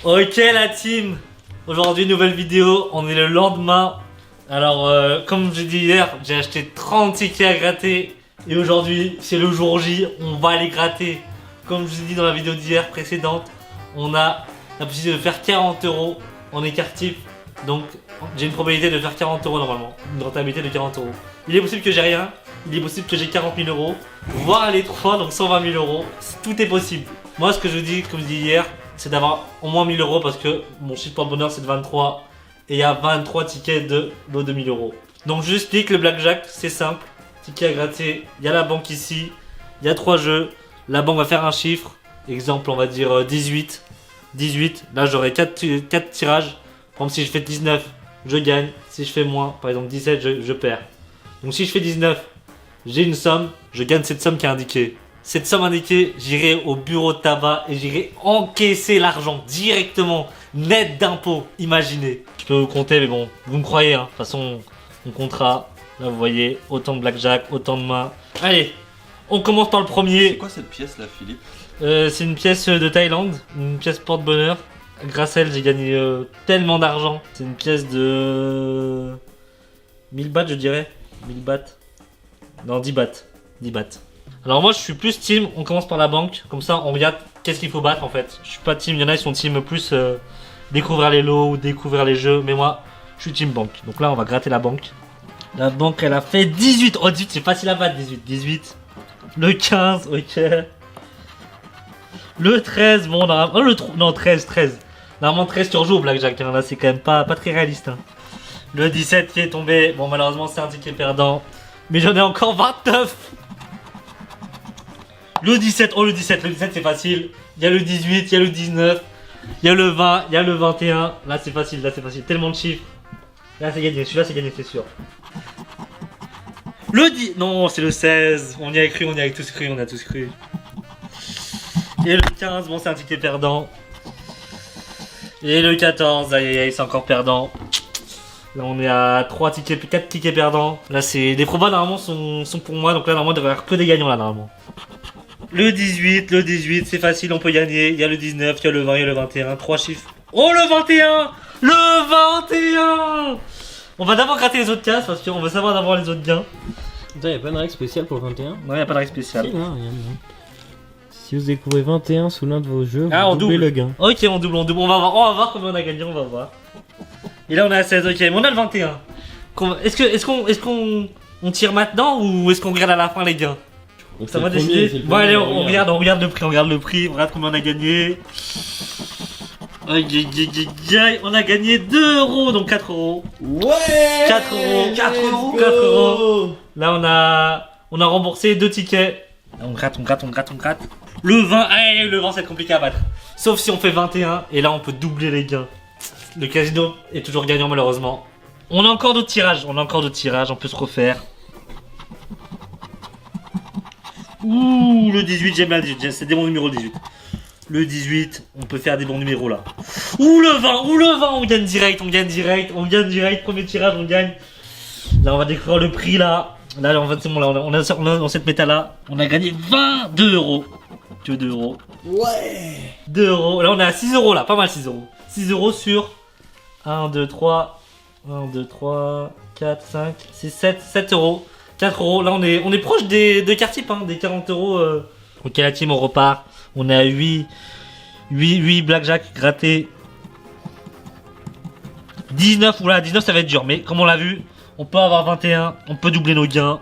Ok la team, aujourd'hui nouvelle vidéo, on est le lendemain. Alors comme j'ai dit hier, j'ai acheté 30 tickets à gratter. Et aujourd'hui c'est le jour J, on va les gratter. Comme je vous ai dit dans la vidéo d'hier précédente, on a la possibilité de faire 40 € en écart type. Donc j'ai une probabilité de faire 40 € normalement, une rentabilité de 40 €. Il est possible que j'ai rien, il est possible que j'ai 40 000 €, voire les 3, donc 120 000 €. Tout est possible. Moi ce que je dis, comme je dis hier, c'est d'avoir au moins 1000 € parce que mon chiffre porte-bonheur c'est de 23 et il y a 23 tickets de 2000 €. Donc je vous explique le blackjack, c'est simple. Ticket à gratter, il y a la banque ici, il y a 3 jeux. La banque va faire un chiffre, exemple on va dire 18. 18, là j'aurai 4 tirages. Par exemple si je fais 19, je gagne. Si je fais moins, par exemple 17, je perds. Donc si je fais 19, j'ai une somme, je gagne cette somme qui est indiquée. Cette somme indiquée, j'irai au bureau de tabac et j'irai encaisser l'argent directement, net d'impôts, imaginez. Je peux vous compter, mais bon, vous me croyez, hein. De toute façon, on comptera. Là, vous voyez, autant de blackjack, autant de mains. Allez, on commence par le premier. C'est quoi cette pièce là, Philippe? C'est une pièce de Thaïlande, une pièce porte-bonheur. Grâce à elle, j'ai gagné tellement d'argent. C'est une pièce de 1000 bahts, je dirais. 1000 bahts. Non, 10 bahts. 10 bahts. Alors moi je suis plus team, on commence par la banque, comme ça on regarde qu'est-ce qu'il faut battre en fait. Je suis pas team, il y en a qui sont team plus découvrir les lots ou découvrir les jeux, mais moi je suis team banque. Donc là on va gratter la banque. La banque elle a fait 18, oh 18 c'est facile à battre 18, 18. Le 15, ok. Le 13, bon on oh, le 3, non 13, 13. Normalement 13 tu rejoues au blackjack, hein. Là c'est quand même pas très réaliste. Hein. Le 17 qui est tombé, bon malheureusement c'est un ticket perdant. Mais j'en ai encore 29. Le 17, oh le 17 c'est facile. Il y a le 18, il y a le 19, il y a le 20, il y a le 21. Là c'est facile, tellement de chiffres. Là c'est gagné, celui-là c'est gagné, c'est sûr. Le 10, non c'est le 16, on y a cru, on y a tous cru, on a tous cru. Et le 15, bon c'est un ticket perdant. Et le 14, aïe aïe aïe, c'est encore perdant. Là on est à 3 tickets, 4 tickets perdants. Là c'est, les probas normalement sont pour moi, donc là normalement il devrait y avoir que des gagnants là normalement. Le 18, c'est facile, on peut gagner. Il y a le 19, il y a le 20, il y a le 21, 3 chiffres. Oh le 21! Le 21! On va d'abord gratter les autres cases parce qu'on veut savoir d'avoir les autres gains. Attends, y'a pas de règle spéciale pour le 21? Non, il n'y a pas de règle spéciale. Si, non, si vous découvrez 21 sous l'un de vos jeux, ah, vous doublez le gain. Ok, on double. On va voir combien on a gagné, on va voir. Et là on est à 16, ok, mais on a le 21. Est-ce qu'on tire maintenant ou est-ce qu'on regarde à la fin les gains? Donc ça va décider. Bon allez, on regarde le prix, on regarde combien on a gagné. Aïe aïe aïe aïe, on a gagné 2 €, donc 4 €. Ouais! 4 €, 4 €, 4 €. Là on a remboursé 2 tickets. Là, on gratte. Le 20, aïe, le 20 c'est compliqué à battre. Sauf si on fait 21 et là on peut doubler les gains. Le casino est toujours gagnant malheureusement. On a encore d'autres tirages, on peut se refaire. Ouh, le 18, j'aime bien le 18, c'est des bons numéros le 18. Le 18, on peut faire des bons numéros là. Ouh le 20, on gagne direct, premier tirage, on gagne. Là on va découvrir le prix là. Là en fait c'est bon, là on a dans cette méta là, on a gagné 22 €. Que 2 €. Ouais! 2 €, là on est à 6 € là, pas mal 6 €. 6 € sur 1, 2, 3, 4, 5, 6, 7 €. 4 €, là on est proche des cartes types, hein, des 40 €. Ok la team on repart, on est à 8 blackjack grattés. 19, oula 19 ça va être dur, mais comme on l'a vu, on peut avoir 21, on peut doubler nos gains.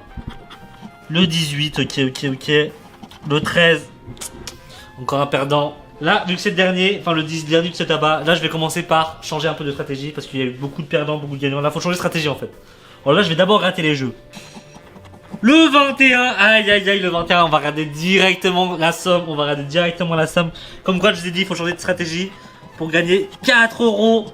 Le 18, ok. Le 13, encore un perdant. Là, vu que c'est le dernier, enfin le dernier de ce tabac, là je vais commencer par changer un peu de stratégie parce qu'il y a eu beaucoup de perdants, beaucoup de gagnants. Là faut changer de stratégie en fait. Alors là je vais d'abord gratter les jeux. Le 21, aïe aïe aïe, le 21, on va regarder directement la somme, Comme quoi je vous ai dit, il faut changer de stratégie pour gagner 4 €.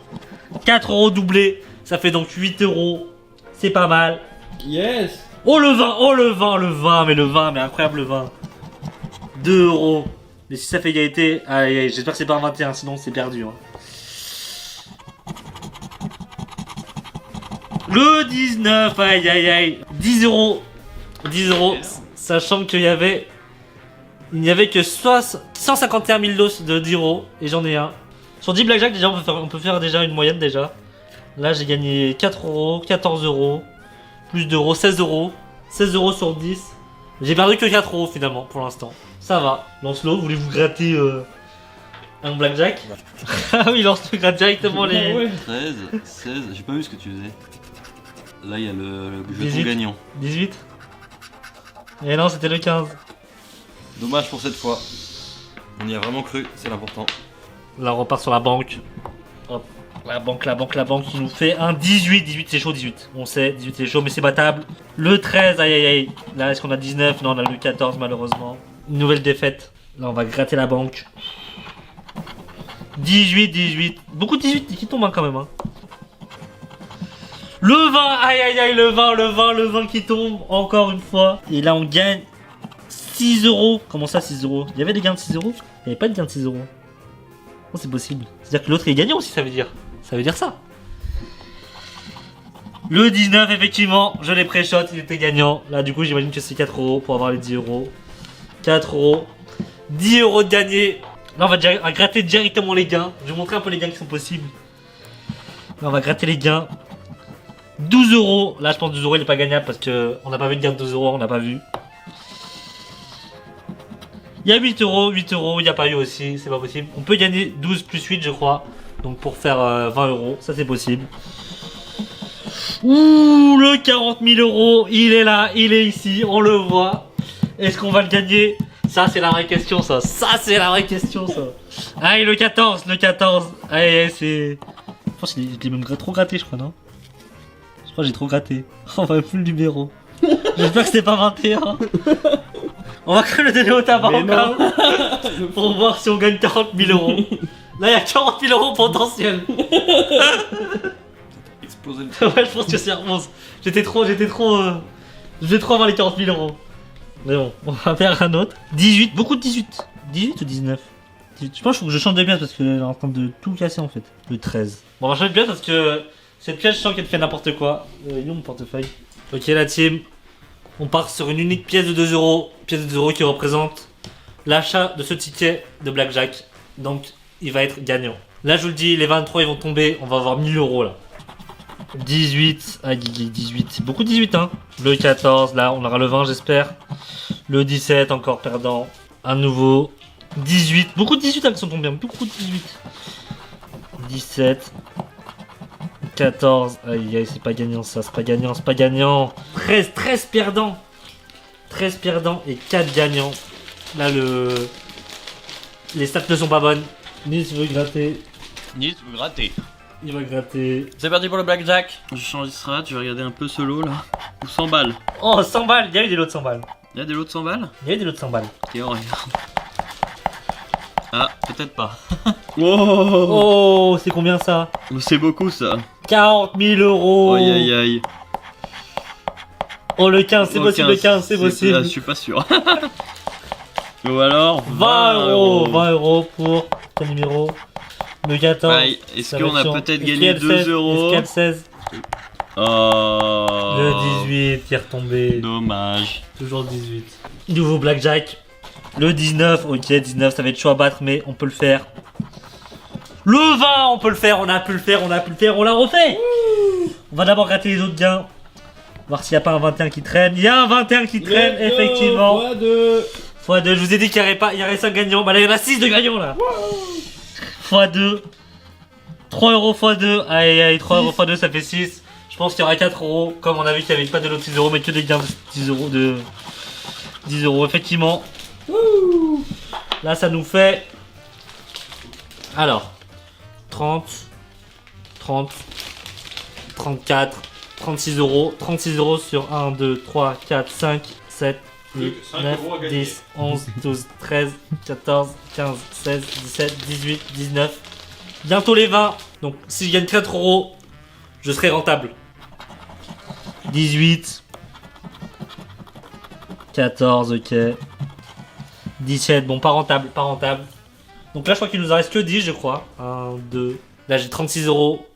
4 € doublés, ça fait donc 8 €. C'est pas mal. Yes! Oh le 20, mais incroyable le 20. 2 €. Mais si ça fait égalité, aïe aïe, j'espère que c'est pas un 21, sinon c'est perdu. Hein. Le 19, aïe aïe aïe, 10 €. 10 €, sachant qu'il n'y avait que 151 000 lots de 10 € et j'en ai un. Sur 10 blackjack, déjà, on peut faire déjà une moyenne déjà. Là, j'ai gagné 4 euros, 14 euros, plus d'euros, 16 euros. 16 euros sur 10. J'ai perdu que 4 euros finalement pour l'instant. Ça va. Lancelot, voulez-vous gratter un blackjack? Ah oui, Lancelot gratte directement les. Ouais. 13, 16, j'ai pas vu ce que tu faisais. Là, il y a le 18. jeton gagnant. 18. Et non, c'était le 15. Dommage pour cette fois. On y a vraiment cru, c'est l'important. Là, on repart sur la banque. Hop. La banque qui nous fait un 18. 18, c'est chaud, 18. On sait, 18, c'est chaud, mais c'est battable. Le 13, aïe aïe aïe. Là, est-ce qu'on a 19? Non, on a le 14, malheureusement. Une nouvelle défaite. Là, on va gratter la banque. 18, 18. Beaucoup de 18 qui tombent hein, quand même. Hein. Le 20, aïe aïe aïe, le 20 qui tombe, encore une fois. Et là, on gagne 6 euros. Comment ça, 6 euros? Il y avait des gains de 6 euros? Il n'y avait pas de gains de 6 euros. Oh, c'est possible. C'est-à-dire que l'autre est gagnant aussi, ça veut dire. Ça veut dire ça. Le 19, effectivement, je l'ai pré-shot, il était gagnant. Là, du coup, j'imagine que c'est 4 euros pour avoir les 10 euros. 4 euros. 10 euros de gagné. Là, on va gratter directement les gains. Je vais vous montrer un peu les gains qui sont possibles. Là, on va gratter les gains. 12 euros. Là, je pense que 12 euros, il n'est pas gagnable parce qu'on n'a pas vu de gain de 12 euros, on n'a pas vu. Il y a 8 euros, il n'y a pas eu aussi, c'est pas possible. On peut gagner 12 plus 8, je crois. Donc, pour faire 20 euros, ça c'est possible. Ouh, le 40 000 euros, il est là, il est ici, on le voit. Est-ce qu'on va le gagner? Ça, c'est la vraie question, ça. Ça, c'est la vraie question, ça. Allez, le 14. Allez, c'est. Je pense que je l'ai même trop gratté, je crois, non? Je crois que j'ai trop gratté. On va plus le numéro. J'espère que c'est pas 21. On va quand même le donner au tabac encore. Pour voir si on gagne 40 000 euros. Là, il y a 40 000 euros potentiels. Exploser le Ouais, je pense que c'est 11. J'étais trop. Je vais trop avoir les 40 000 euros. Mais bon, on va faire un autre. 18, beaucoup de 18. 18 ou 19? 18. Je pense qu'il faut que je change de pièce parce qu'elle est en train de tout casser en fait. Le 13. Bon, on va changer de pièce parce que cette pièce, je sens qu'elle fait n'importe quoi. Il est où mon portefeuille? Ok, la team. On part sur une unique pièce de 2 euros. Pièce de 2 euros qui représente l'achat de ce ticket de blackjack. Donc, il va être gagnant. Là, je vous le dis, les 23 ils vont tomber. On va avoir 1000 euros là. 18, ah 18, c'est beaucoup de 18 hein. Le 14, là on aura le 20 j'espère. Le 17 encore perdant. Un nouveau 18, beaucoup de 18 hein, qui sont tombés, beaucoup de 18. 17 14, aïe aïe c'est pas gagnant ça, c'est pas gagnant. 13 perdants. 13 perdants et 4 gagnants. Là les stats ne sont pas bonnes. Nils veut gratter. Nils veut gratter. Il va gratter. C'est parti pour le blackjack. Je change de strat, je vais regarder un peu ce lot là. Ou 100 balles. Oh 100 balles, il y a eu des lots de 100 balles. Il y a des lots de 100 balles? Il y a eu des lots de 100 balles. Ok, on regarde. Ah, peut-être pas. Oh, Oh, c'est combien ça? C'est beaucoup ça. 40 000 euros. Aïe aïe aïe. Oh le 15, c'est Oh, possible, le 15, c'est possible. Je suis pas sûr. Ou alors 20 euros. 20 euros pour quel numéro? Le 14. Aïe, est-ce ça qu'on va a être peut-être est-ce qu'il y gagné a le 2 16? euros? Est-ce qu'il y a le 16? Oh. Le 18 qui est retombé. Dommage. Toujours le 18. Nouveau blackjack. Le 19, ok 19 ça va être chaud à battre mais on peut le faire. Le 20 on peut le faire, on a pu le faire, on l'a refait. On va d'abord gratter les autres gains. Voir s'il n'y a pas un 21 qui traîne. Il y a un 21 qui traîne effectivement. x2, je vous ai dit qu'il y aurait 5 gagnants. Bah là il y en a 6 de gagnants là. x2. 3 euros x2. Aïe aïe 3 euros x2 ça fait 6. Je pense qu'il y aura 4 euros. Comme on a vu qu'il n'y avait pas de lot de 6 euros mais que des gains de 10 euros de 10 euros effectivement. Là ça nous fait. Alors 30 30 34 36 euros. 36 euros sur 1, 2, 3, 4, 5, 7, 8, 9, 10, 11, 12, 13, 14, 15, 16, 17, 18, 19. Bientôt les 20. Donc si je gagne 4 euros, je serai rentable. 18. 14, ok. 17, bon pas rentable, pas rentable. Donc là je crois qu'il nous en reste que 10 je crois. 1, 2. Là j'ai 36 euros.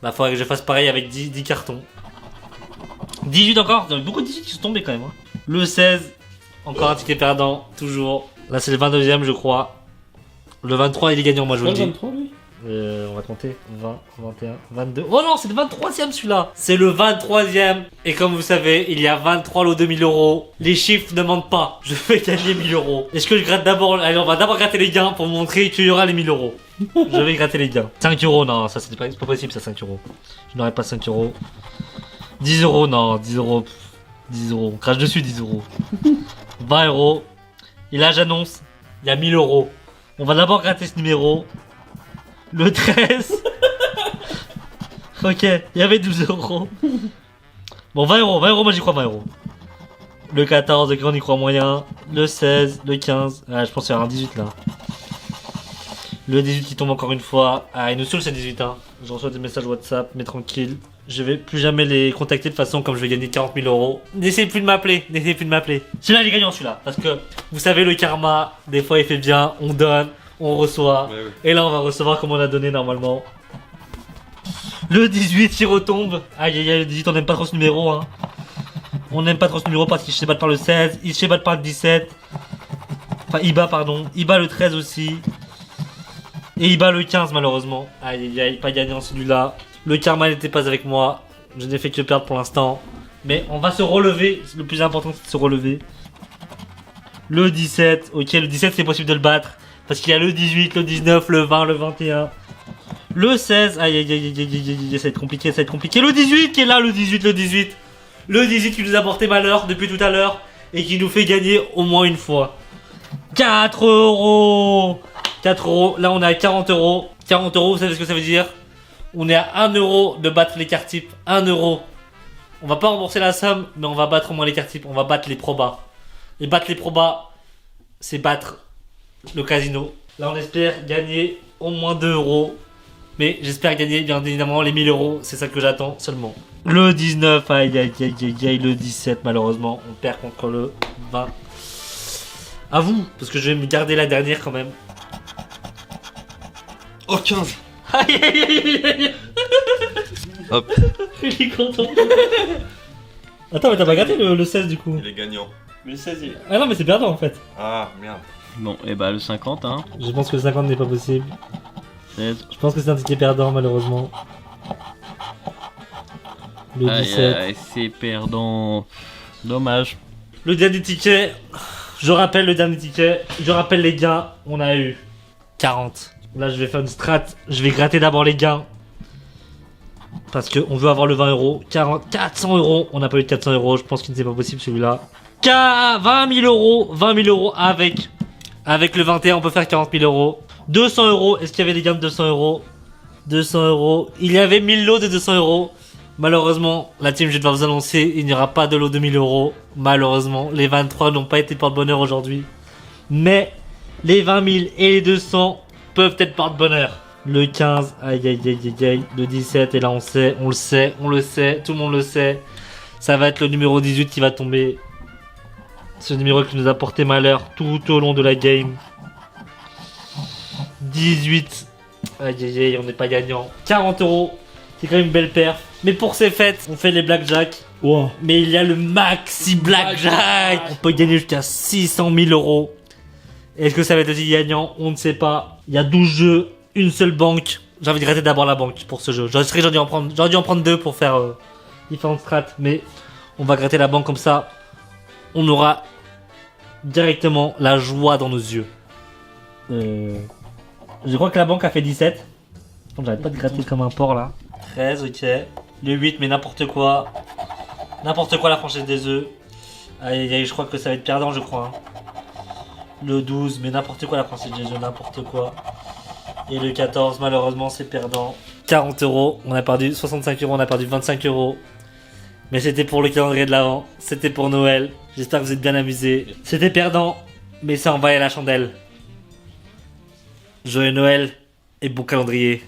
Bah faudrait que je fasse pareil avec 10 cartons. 18 encore, il y a beaucoup de 18 qui sont tombés quand même. Hein. Le 16, encore un ticket perdant, toujours. Là c'est le 22ème je crois. Le 23 il est gagnant moi je vous le dis. Le 23 lui? On va compter. 20, 21, 22. Oh non, c'est le 23ème celui-là. C'est le 23ème. Et comme vous savez, il y a 23 lots de 1000 euros. Les chiffres ne mentent pas. Je vais gagner 1000 euros. Est-ce que je gratte d'abord? Allez, on va d'abord gratter les gains pour montrer qu'il y aura les 1000 euros. Je vais gratter les gains. 5 euros, non, ça c'est pas possible, ça 5 euros. Je n'aurai pas 5 euros. 10 euros, non, 10 euros. 10 euros, on crache dessus 10 euros. 20 euros. Et là, j'annonce, il y a 1000 euros. On va d'abord gratter ce numéro. Le 13. Ok, il y avait 12 euros. Bon, 20 euros, moi j'y crois 20 euros. Le 14, ok, on y croit moyen. Le 16, le 15. Ah, je pense qu'il y aura un 18 là. Le 18 qui tombe encore une fois. Ah, il nous saoule ce 18, hein. Je reçois des messages WhatsApp, mais tranquille. Je vais plus jamais les contacter de toute façon, comme je vais gagner 40 000 euros. N'essayez plus de m'appeler, n'essayez plus de m'appeler. Celui-là, il est gagnant celui-là. Parce que, vous savez, le karma, des fois il fait bien, on donne, on reçoit. Ouais, ouais. Et là, on va recevoir comme on a donné normalement. Le 18 il retombe. Aïe aïe aïe, le 18, on n'aime pas trop ce numéro, hein. On n'aime pas trop ce numéro parce qu'il se fait battre par le 16, il se fait battre par le 17. Enfin, il bat, pardon. Il bat le 13 aussi. Et il bat le 15 malheureusement. Aïe aïe aïe, pas gagnant celui-là. Le karma n'était pas avec moi. Je n'ai fait que perdre pour l'instant. Mais on va se relever. Le plus important c'est de se relever. Le 17. Ok, le 17 c'est possible de le battre. Parce qu'il y a le 18, le 19, le 20, le 21. Le 16. Aïe aïe aïe aïe aïe aïe. Ça va être compliqué, ça va être compliqué. Le 18 qui est là, le 18, le 18. Le 18 qui nous a porté malheur depuis tout à l'heure. Et qui nous fait gagner au moins une fois. 4 euros. 4 euros. Là on est à 40 euros. 40 euros, vous savez ce que ça veut dire? On est à 1 euro de battre les cartes types. 1 euro. On va pas rembourser la somme, mais on va battre au moins les cartes types. On va battre les probas. Et battre les probas, c'est battre le casino. Là, on espère gagner au moins 2 euros. Mais j'espère gagner, bien évidemment, les 1000 euros. C'est ça que j'attends seulement. Le 19, aïe aïe aïe aïe aïe. Le 17, malheureusement, on perd contre le 20. À vous, parce que je vais me garder la dernière quand même. Oh, 15. Aïe aïe aïe aïe. Hop, Il est content. Attends, mais t'as pas gâté le 16 du coup. il est gagnant. Mais le 16 il... Ah non, mais c'est perdant en fait. Ah, merde. Bon, et bah le 50, hein. Je pense que le 50 n'est pas possible. 16. Je pense que c'est un ticket perdant malheureusement. Le Aïe, 17. aïe, c'est perdant. Dommage. Le dernier ticket. Je rappelle le dernier ticket. Je rappelle les gains. On a eu 40. Là, je vais faire une strat. Je vais gratter d'abord les gains. Parce qu'on veut avoir le 20 euros. 40, 400 euros. On n'a pas eu de 400 euros. Je pense qu'il n'était pas possible celui-là. 20 000 euros. 20 000 euros avec. Avec le 21, on peut faire 40 000 euros. 200 euros. Est-ce qu'il y avait des gains de 200 euros? 200 euros. Il y avait 1000 lots de 200 euros. Malheureusement, la team, je vais devoir vous annoncer, il n'y aura pas de lot de 1000 euros. Malheureusement, les 23 n'ont pas été porte-bonheur aujourd'hui. Mais les 20 000 et les 200 peuvent être porte-bonheur. Le 15, aïe aïe aïe aïe aïe. Le 17, et là on sait, on le sait, on le sait, tout le monde le sait. Ça va être le numéro 18 qui va tomber. Ce numéro qui nous a porté malheur tout au long de la game. 18. Aïe aïe aïe, on n'est pas gagnant. 40 euros. C'est quand même une belle perf. Mais pour ces fêtes, on fait les blackjack. Wow. Mais il y a le maxi blackjack. On peut gagner jusqu'à 600 000 euros. Est-ce que ça va être aussi gagnant? On ne sait pas. Il y a 12 jeux, une seule banque. J'ai envie de gratter d'abord la banque pour ce jeu. J'aurais dû en prendre deux pour faire différentes strats. Mais on va gratter la banque comme ça. On aura directement la joie dans nos yeux. Je crois que la banque a fait 17. J'arrête pas de gratter comme un porc là. 13, ok. Le 8, mais n'importe quoi. N'importe quoi la franchise des œufs. Aïe aïe aïe, je crois que ça va être perdant, je crois. Le 12, mais n'importe quoi la franchise des œufs, n'importe quoi. Et le 14, malheureusement, c'est perdant. 40 euros, on a perdu 65 euros, on a perdu 25 euros. Mais c'était pour le calendrier de l'avant, c'était pour Noël. J'espère que vous êtes bien amusés. C'était perdant, mais ça envoyait la chandelle. Joyeux Noël et bon calendrier.